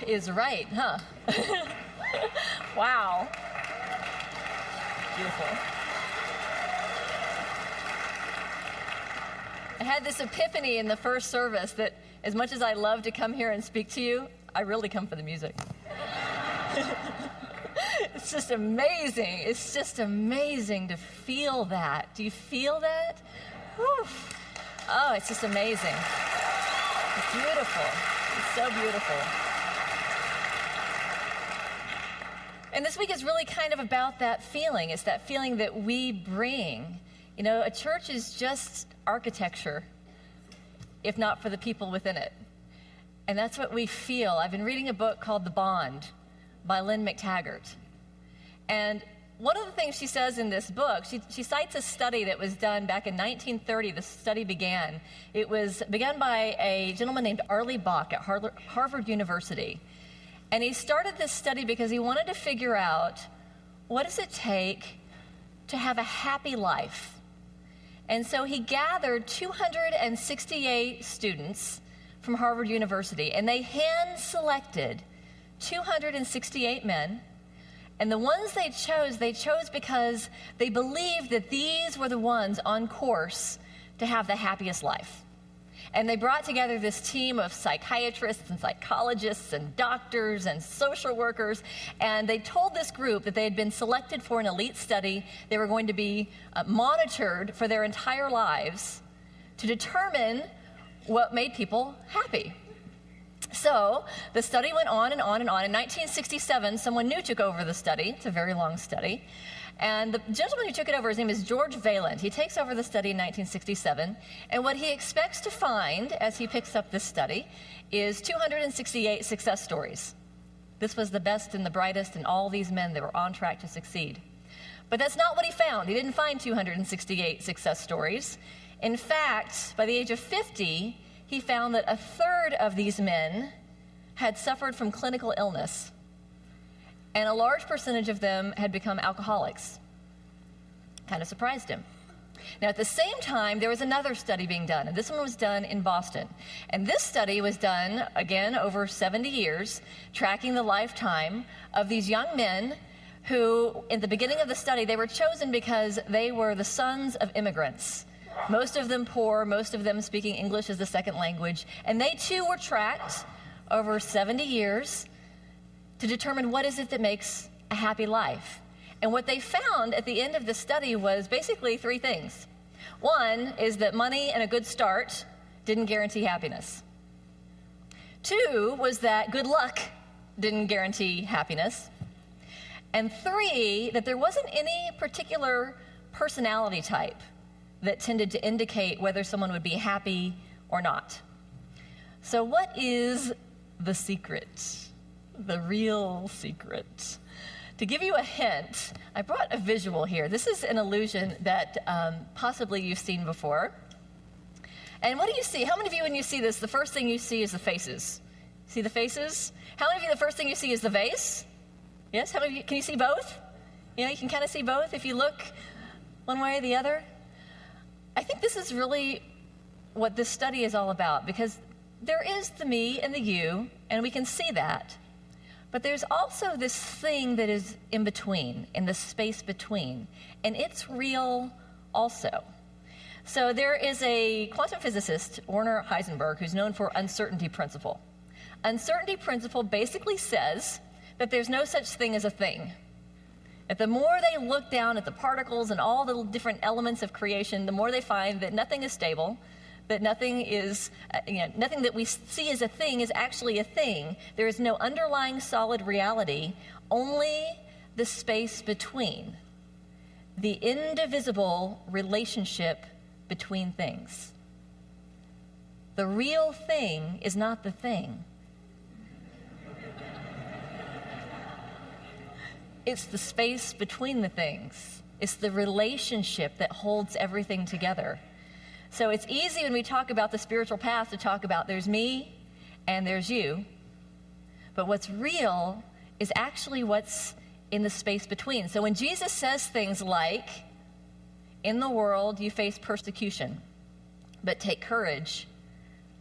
is right, huh? Wow. Beautiful. I had this epiphany in the first service that as much as I love to come here and speak to you, I really come for the music. It's just amazing. It's just amazing to feel that. Do you feel that? Whew. Oh, it's just amazing. It's beautiful. It's so beautiful. And this week is really kind of about that feeling. It's that feeling that we bring. You know, a church is just architecture, if not for the people within it. And that's what we feel. I've been reading a book called The Bond by Lynn McTaggart. And one of the things she says in this book, she cites a study that was done back in 1930. The study began. It was begun by a gentleman named Arlie Bach at Harvard University. And he started this study because he wanted to figure out, what does it take to have a happy life? And so he gathered 268 students from Harvard University, and they hand-selected 268 men. And the ones they chose because they believed that these were the ones on course to have the happiest life. And they brought together this team of psychiatrists and psychologists and doctors and social workers, and they told this group that they had been selected for an elite study. They were going to be monitored for their entire lives to determine what made people happy. So the study went on and on and on. In 1967, someone new took over the study. It's a very long study. And the gentleman who took it over, his name is George Valand. He takes over the study in 1967. And what he expects to find as he picks up this study is 268 success stories. This was the best and the brightest and all these men that were on track to succeed. But that's not what he found. He didn't find 268 success stories. In fact, by the age of 50, he found that a third of these men had suffered from clinical illness, and a large percentage of them had become alcoholics. Kind of surprised him. Now, at the same time, there was another study being done, and this one was done in Boston. And this study was done, again, over 70 years, tracking the lifetime of these young men who, in the beginning of the study, they were chosen because they were the sons of immigrants. Most of them poor, most of them speaking English as a second language. And they, too, were tracked over 70 years to determine what is it that makes a happy life. And what they found at the end of the study was basically three things. One is that money and a good start didn't guarantee happiness. Two was that good luck didn't guarantee happiness. And three, that there wasn't any particular personality type that tended to indicate whether someone would be happy or not. So what is the secret? The real secret? To give you a hint, I brought a visual here. This is an illusion that possibly you've seen before. And what do you see? How many of you, when you see this, the first thing you see is the faces? See the faces? How many of you, the first thing you see is the vase? Yes? How many of you, can you see both? You know, you can kind of see both if you look one way or the other. I think this is really what this study is all about, because there is the me and the you, and we can see that. But there's also this thing that is in between, in the space between, and it's real also. So there is a quantum physicist, Werner Heisenberg, who's known for uncertainty principle. Uncertainty principle basically says that there's no such thing as a thing. That the more they look down at the particles and all the different elements of creation, the more they find that nothing is stable, that nothing is, nothing that we see as a thing is actually a thing. There is no underlying solid reality, only the space between, the indivisible relationship between things. The real thing is not the thing. It's the space between the things. It's the relationship that holds everything together. So it's easy when we talk about the spiritual path to talk about there's me and there's you. But what's real is actually what's in the space between. So when Jesus says things like, in the world you face persecution, but take courage,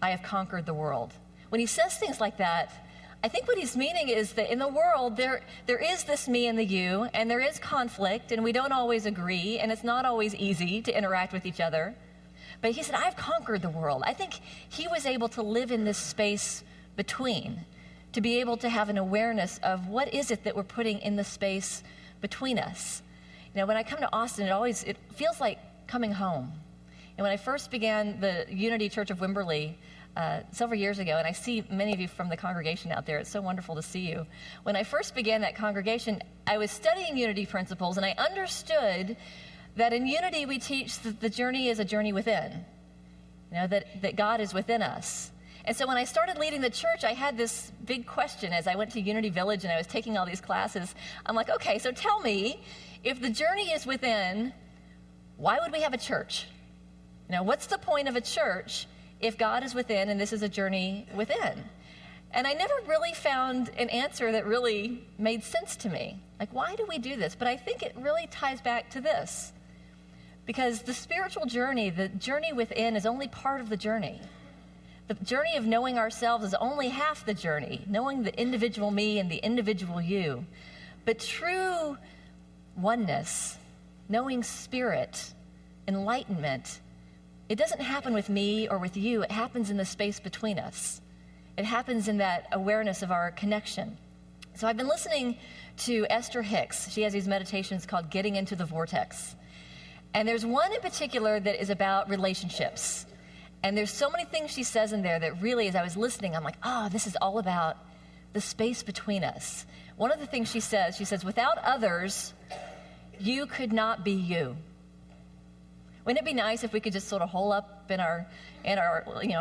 I have conquered the world. When he says things like that, I think what he's meaning is that in the world, there is this me and the you, and there is conflict, and we don't always agree, and it's not always easy to interact with each other. But he said, I've conquered the world. I think he was able to live in this space between, to be able to have an awareness of what is it that we're putting in the space between us. You know, when I come to Austin, it feels like coming home. And when I first began the Unity Church of Wimberley several years ago, and I see many of you from the congregation out there, it's so wonderful to see you. When I first began that congregation, I was studying Unity principles, and I understood that in Unity we teach that the journey is a journey within, you know, that God is within us. And so when I started leading the church, I had this big question as I went to Unity Village and I was taking all these classes. I'm like, okay, so tell me, if the journey is within, why would we have a church? You know, what's the point of a church if God is within and this is a journey within? And I never really found an answer that really made sense to me. Like, why do we do this? But I think it really ties back to this. Because the spiritual journey, the journey within, is only part of the journey. The journey of knowing ourselves is only half the journey, knowing the individual me and the individual you. But true oneness, knowing spirit, enlightenment, it doesn't happen with me or with you. It happens in the space between us. It happens in that awareness of our connection. So I've been listening to Esther Hicks. She has these meditations called Getting into the Vortex. And there's one in particular that is about relationships. And there's so many things she says in there that really, as I was listening, I'm like, this is all about the space between us. One of the things she says, without others, you could not be you. Wouldn't it be nice if we could just sort of hole up in our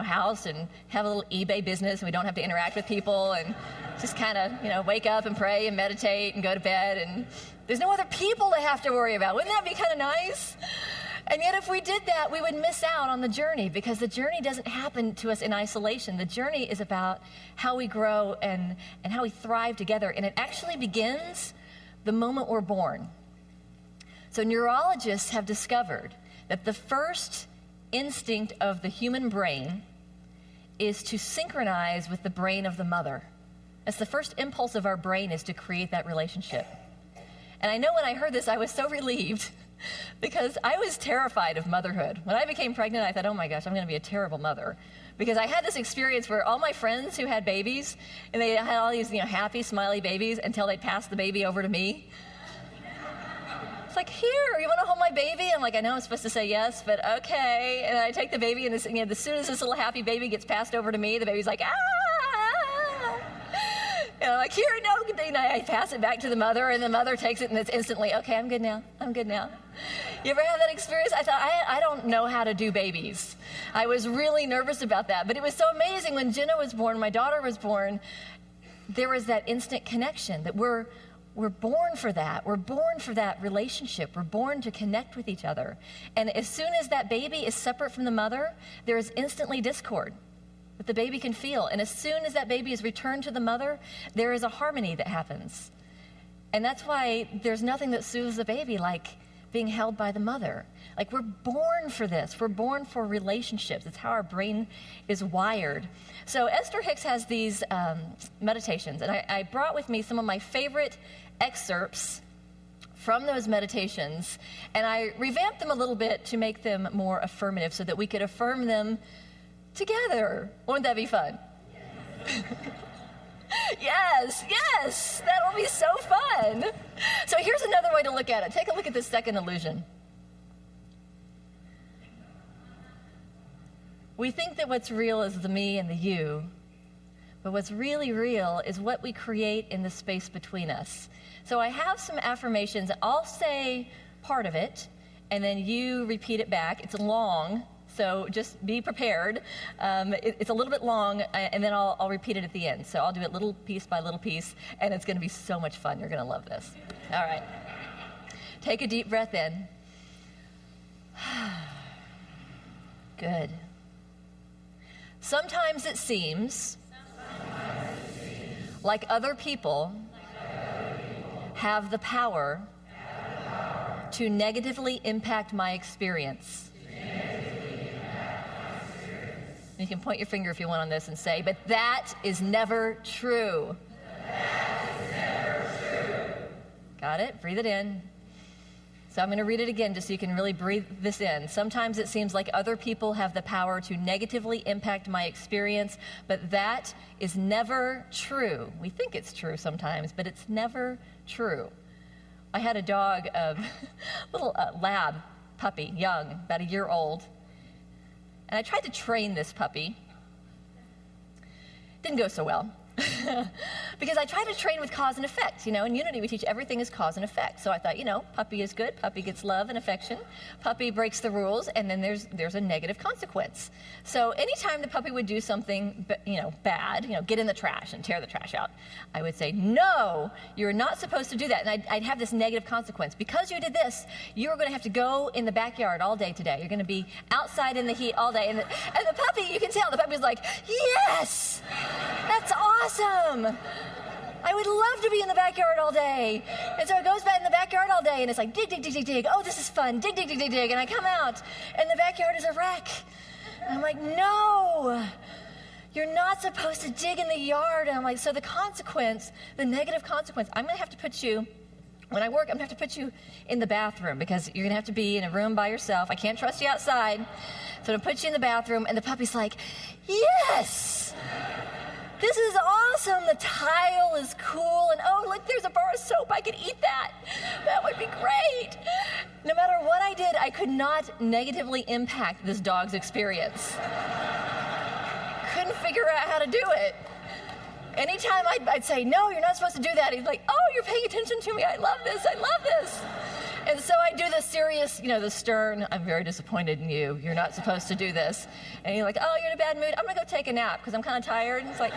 house and have a little eBay business and we don't have to interact with people and just kind of, wake up and pray and meditate and go to bed and there's no other people to have to worry about. Wouldn't that be kind of nice? And yet if we did that, we would miss out on the journey because the journey doesn't happen to us in isolation. The journey is about how we grow and how we thrive together. And it actually begins the moment we're born. So neurologists have discovered that the first instinct of the human brain is to synchronize with the brain of the mother. That's the first impulse of our brain, is to create that relationship. And I know when I heard this, I was so relieved because I was terrified of motherhood. When I became pregnant, I thought, oh my gosh, I'm going to be a terrible mother. Because I had this experience where all my friends who had babies, and they had all these happy, smiley babies until they'd passed the baby over to me. It's like, here, you want to hold my baby? I'm like, I know I'm supposed to say yes, but okay. And I take the baby, and as soon as this little happy baby gets passed over to me, the baby's like, ah! And I'm like, here, no. And I pass it back to the mother, and the mother takes it, and it's instantly, okay, I'm good now. I'm good now. You ever have that experience? I thought, I don't know how to do babies. I was really nervous about that. But it was so amazing when Jenna was born, my daughter was born, there was that instant connection that we're born for that. We're born for that relationship. We're born to connect with each other. And as soon as that baby is separate from the mother, there is instantly discord that the baby can feel. And as soon as that baby is returned to the mother, there is a harmony that happens. And that's why there's nothing that soothes the baby like being held by the mother. Like, we're born for this. We're born for relationships. It's how our brain is wired. So Esther Hicks has these meditations, and I brought with me some of my favorite excerpts from those meditations, and I revamped them a little bit to make them more affirmative so that we could affirm them together. Wouldn't that be fun? Yes, that will be so fun. So here's another way to look at it. Take a look at this second illusion. We think that what's real is the me and the you, but what's really real is what we create in the space between us. So I have some affirmations. I'll say part of it, and then you repeat it back. It's long, so just be prepared. It's a little bit long, and then I'll repeat it at the end. So I'll do it little piece by little piece, and it's going to be so much fun. You're going to love this. All right. Take a deep breath in. Good. Sometimes it seems like other people have the power to negatively impact my experience. And you can point your finger if you want on this and say, but that is never true. Got it? Breathe it in. So I'm going to read it again just so you can really breathe this in. Sometimes it seems like other people have the power to negatively impact my experience, but that is never true. We think it's true sometimes, but it's never true. I had a dog, a little lab puppy, young, about a year old, and I tried to train this puppy. Didn't go so well. Because I try to train with cause and effect. In Unity we teach everything is cause and effect. So I thought, puppy is good, puppy gets love and affection, puppy breaks the rules, and then there's a negative consequence. So anytime the puppy would do something, bad, get in the trash and tear the trash out, I would say, no, you're not supposed to do that. And I'd have this negative consequence. Because you did this, you're going to have to go in the backyard all day today. You're going to be outside in the heat all day. And the puppy, you can tell, the puppy's like, yes, that's awesome. I would love to be in the backyard all day. And so it goes back in the backyard all day, and it's like, dig, dig, dig, dig, dig. Oh, this is fun. Dig, dig, dig, dig, dig. And I come out, and the backyard is a wreck. And I'm like, no, you're not supposed to dig in the yard. And I'm like, so the consequence, the negative consequence, I'm going to have to put you, when I work, I'm going to have to put you in the bathroom because you're going to have to be in a room by yourself. I can't trust you outside. So I'm going to put you in the bathroom, and the puppy's like, yes. This is awesome. The tile is cool. And oh, look, there's a bar of soap. I could eat that. That would be great. No matter what I did, I could not negatively impact this dog's experience. Couldn't figure out how to do it. Anytime I'd say, no, you're not supposed to do that, he's like, oh, you're paying attention to me. I love this. I love this. And so I do the serious, the stern, I'm very disappointed in you. You're not supposed to do this. And you're like, oh, you're in a bad mood. I'm going to go take a nap because I'm kind of tired. And it's like,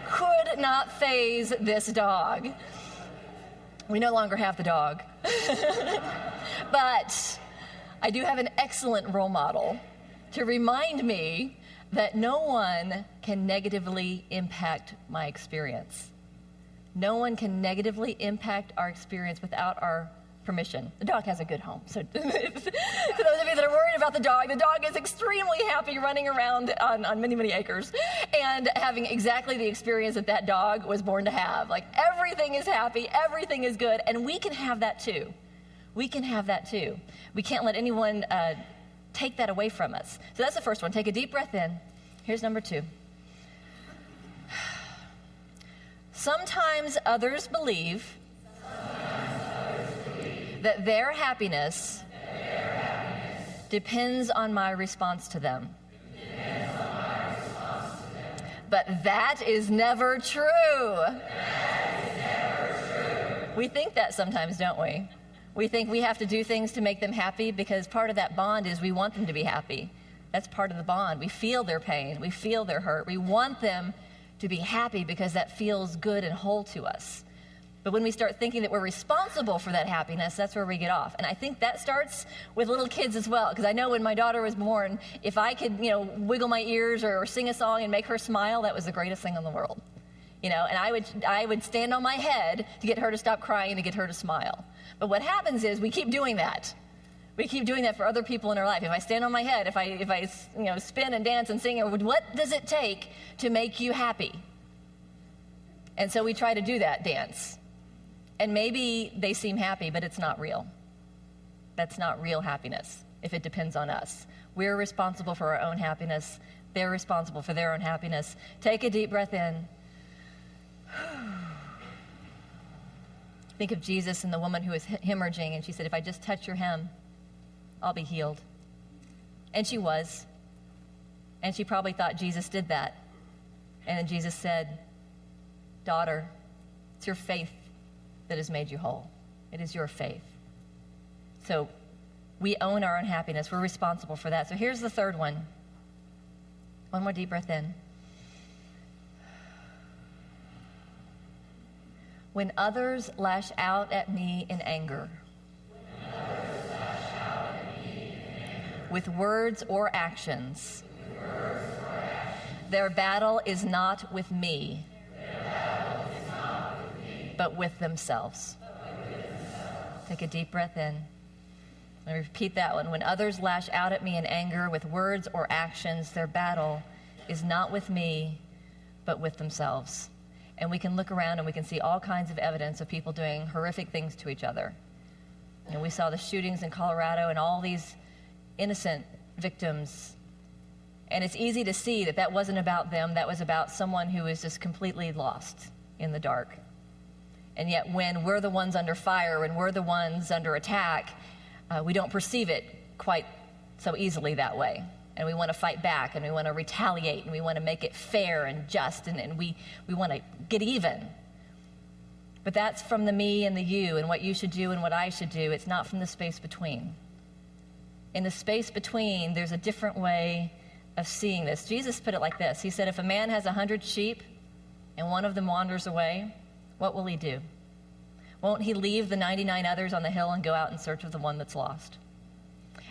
could not faze this dog. We no longer have the dog. But I do have an excellent role model to remind me that no one can negatively impact my experience. No one can negatively impact our experience without our permission. The dog has a good home. So for those of you that are worried about the dog is extremely happy running around on many, many acres and having exactly the experience that dog was born to have. Like everything is happy, everything is good, and we can have that too. We can have that too. We can't let anyone take that away from us. So that's the first one. Take a deep breath in. Here's number 2. Sometimes others believe that their happiness depends on my response to them. But that is never true. We think that sometimes, don't we? We think we have to do things to make them happy because part of that bond is we want them to be happy. That's part of the bond. We feel their pain. We feel their hurt. We want them to be happy because that feels good and whole to us. But when we start thinking that we're responsible for that happiness, that's where we get off. And I think that starts with little kids as well, because I know when my daughter was born, if I could, wiggle my ears or sing a song and make her smile, that was the greatest thing in the world. And I would stand on my head to get her to stop crying and to get her to smile. But what happens is we keep doing that. We keep doing that for other people in our life. If I stand on my head, if I spin and dance and sing, what does it take to make you happy? And so we try to do that dance. And maybe they seem happy, but it's not real. That's not real happiness if it depends on us. We're responsible for our own happiness. They're responsible for their own happiness. Take a deep breath in. Think of Jesus and the woman who was hemorrhaging, and she said, if I just touch your hem, I'll be healed. And she was. And she probably thought Jesus did that. And then Jesus said, daughter, it's your faith that has made you whole. It is your faith. So we own our own happiness. We're responsible for that. So here's the third one. One more deep breath in. When others lash out at me in anger, with words or actions, their battle is not with me, but with themselves. Take a deep breath in. Let me repeat that one. When others lash out at me in anger with words or actions, their battle is not with me, but with themselves. And we can look around and we can see all kinds of evidence of people doing horrific things to each other. You know, we saw the shootings in Colorado and all these innocent victims. And it's easy to see that that wasn't about them. That was about someone who is just completely lost in the dark. And yet when we're the ones under fire, when we're the ones under attack, we don't perceive it quite so easily that way. And we want to fight back, and we want to retaliate, and we want to make it fair and just, and we want to get even. But that's from the me and the you, and what you should do and what I should do. It's not from the space between. In the space between, there's a different way of seeing this. Jesus put it like this. He said, if a man has 100 sheep and one of them wanders away, what will he do? Won't he leave the 99 others on the hill and go out in search of the one that's lost?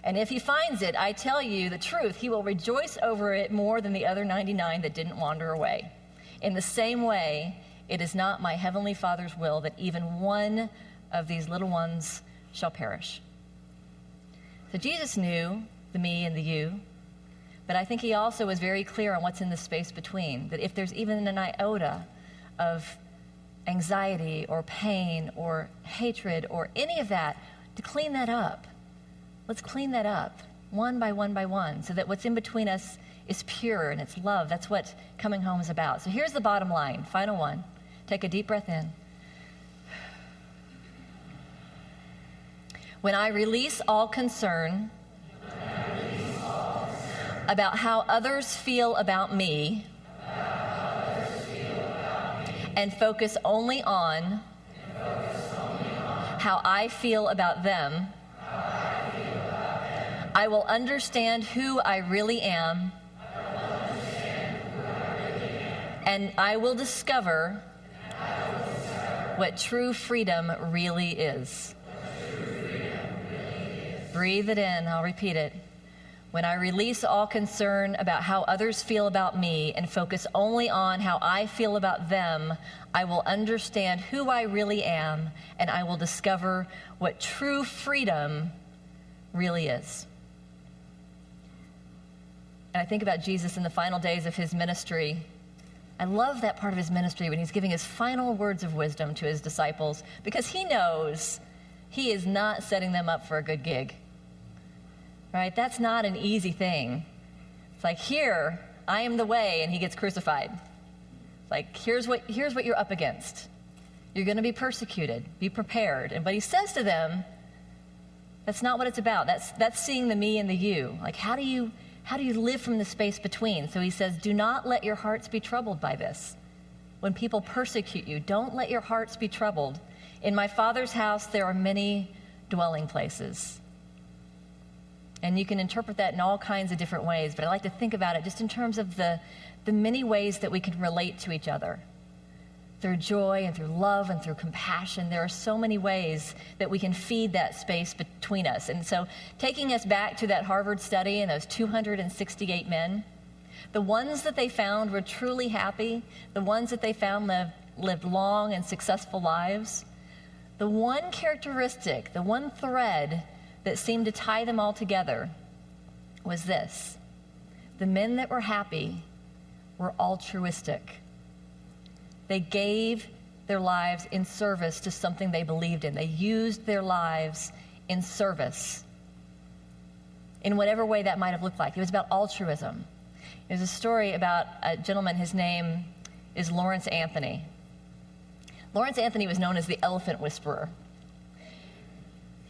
And if he finds it, I tell you the truth, he will rejoice over it more than the other 99 that didn't wander away. In the same way, it is not my heavenly Father's will that even one of these little ones shall perish. So Jesus knew the me and the you, but I think he also was very clear on what's in the space between, that if there's even an iota of anxiety or pain or hatred or any of that, to clean that up. Let's clean that up one by one so that what's in between us is pure and it's love. That's what coming home is about. So here's the bottom line, final one. Take a deep breath in. When I release all concern about how others feel about me, and focus only on how I feel about them, I will understand who I really am, and I will discover what true freedom really is. Breathe it in. I'll repeat it. When I release all concern about how others feel about me and focus only on how I feel about them, I will understand who I really am, and I will discover what true freedom really is. And I think about Jesus in the final days of his ministry. I love that part of his ministry when he's giving his final words of wisdom to his disciples, because he knows he is not setting them up for a good gig. Right? That's not an easy thing. It's like, here, I am the way, and he gets crucified. It's like, here's what you're up against. You're going to be persecuted. Be prepared. But he says to them, that's not what it's about. That's seeing the me and the you. Like, how do you live from the space between? So he says, do not let your hearts be troubled by this. When people persecute you, don't let your hearts be troubled. In my Father's house, there are many dwelling places. And you can interpret that in all kinds of different ways, but I like to think about it just in terms of the many ways that we can relate to each other. Through joy and through love and through compassion, there are so many ways that we can feed that space between us. And so taking us back to that Harvard study and those 268 men, the ones that they found were truly happy, the ones that they found lived long and successful lives, the one characteristic, the one thread that seemed to tie them all together was this: the men that were happy were altruistic. They gave their lives in service to something they believed in. They used their lives in service in whatever way that might have looked like. It was about altruism. There's a story about a gentleman, his name is Lawrence Anthony. Lawrence Anthony was known as the elephant whisperer.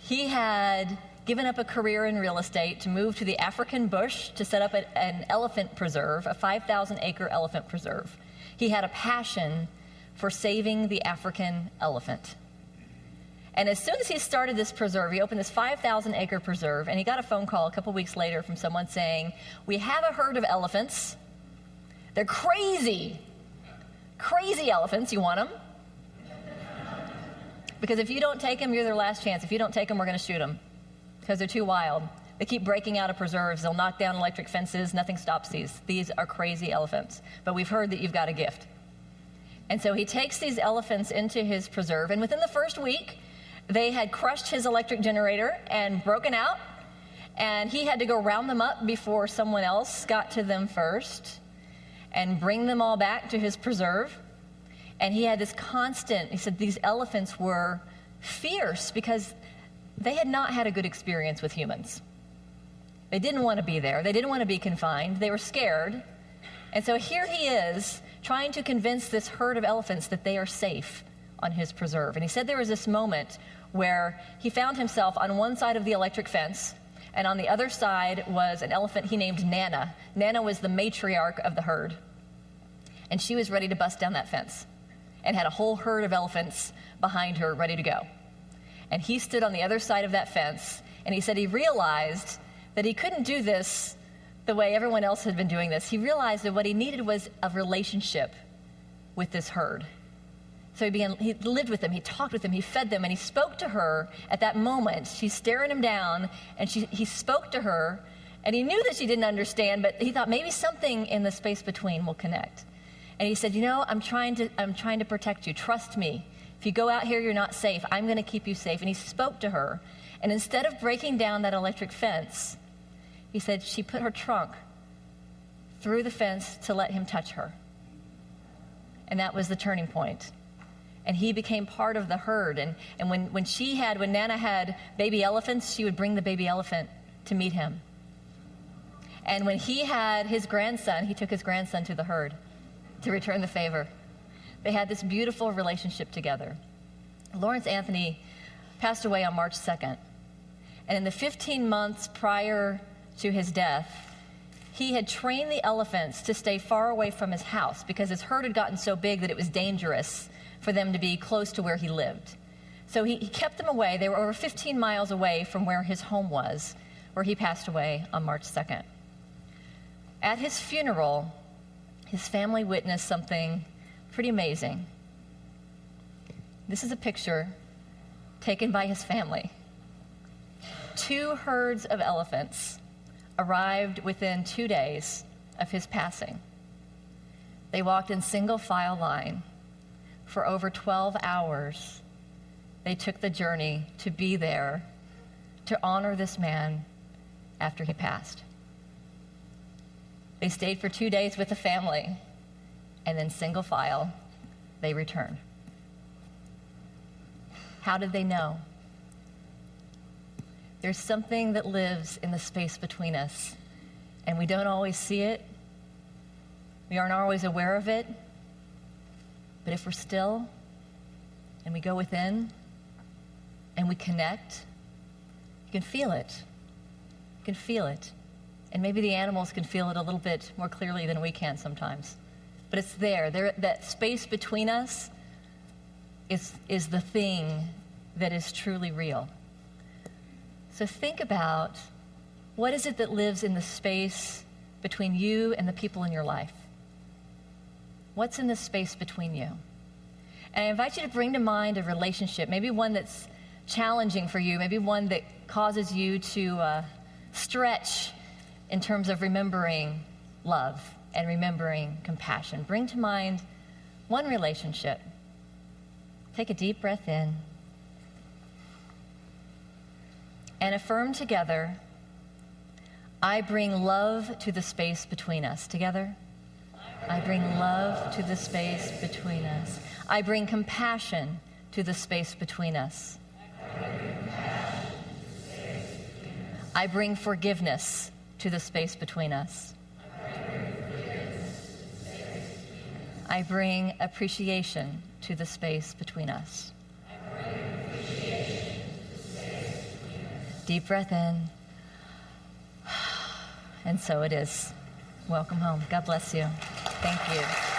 He had given up a career in real estate to move to the African bush to set up an elephant preserve, a 5,000-acre elephant preserve. He had a passion for saving the African elephant. And as soon as he started this preserve, he opened this 5,000-acre preserve, and he got a phone call a couple weeks later from someone saying, we have a herd of elephants. They're crazy. Crazy elephants. You want them? Because if you don't take them, you're their last chance. If you don't take them, we're going to shoot them because they're too wild. They keep breaking out of preserves. They'll knock down electric fences. Nothing stops these. These are crazy elephants. But we've heard that you've got a gift. And so he takes these elephants into his preserve. And within the first week, They had crushed his electric generator and broken out, and he had to go round them up before someone else got to them first and bring them all back to his preserve. And he had this constant, he said these elephants were fierce because they had not had a good experience with humans. They didn't want to be there. They didn't want to be confined. They were scared. And so here he is trying to convince this herd of elephants that they are safe on his preserve. And he said there was this moment where he found himself on one side of the electric fence, and on the other side was an elephant he named Nana. Nana was the matriarch of the herd. And she was ready to bust down that fence and had a whole herd of elephants behind her ready to go. And he stood on the other side of that fence, and he said he realized that he couldn't do this the way everyone else had been doing this. He realized that what he needed was a relationship with this herd. So he lived with them, he talked with them, he fed them, and he spoke to her at that moment. She's staring him down, and he spoke to her, and he knew that she didn't understand, but he thought maybe something in the space between will connect. And he said, I'm trying to protect you. Trust me. If you go out here, you're not safe. I'm going to keep you safe. And he spoke to her, and instead of breaking down that electric fence, he said she put her trunk through the fence to let him touch her. And that was the turning point. And he became part of the herd. And when Nana had baby elephants, she would bring the baby elephant to meet him. And when he had his grandson, he took his grandson to the herd to return the favor. They had this beautiful relationship together. Lawrence Anthony passed away on March 2nd. And in the 15 months prior to his death, he had trained the elephants to stay far away from his house because his herd had gotten so big that it was dangerous for them to be close to where he lived. So he kept them away. They were over 15 miles away from where his home was, where he passed away on March 2nd. At his funeral, his family witnessed something pretty amazing. This is a picture taken by his family. 2 herds of elephants arrived within 2 days of his passing. They walked in single file line for over 12 hours. They took the journey to be there to honor this man after he passed. They stayed for 2 days with the family, and then single file, they returned. How did they know? There's something that lives in the space between us, and we don't always see it. We aren't always aware of it. But if we're still, and we go within, and we connect, you can feel it. You can feel it. And maybe the animals can feel it a little bit more clearly than we can sometimes. But it's there. That space between us is the thing that is truly real. So think about, what is it that lives in the space between you and the people in your life? What's in the space between you? And I invite you to bring to mind a relationship, maybe one that's challenging for you, maybe one that causes you to stretch in terms of remembering love and remembering compassion. Bring to mind one relationship. Take a deep breath in and affirm together, I bring love to the space between us. Together? I bring love to the space between us. I bring compassion to the space between us. I bring forgiveness to the space between us. I bring appreciation to the space between us. Deep breath in. And so it is. Welcome home. God bless you. Thank you.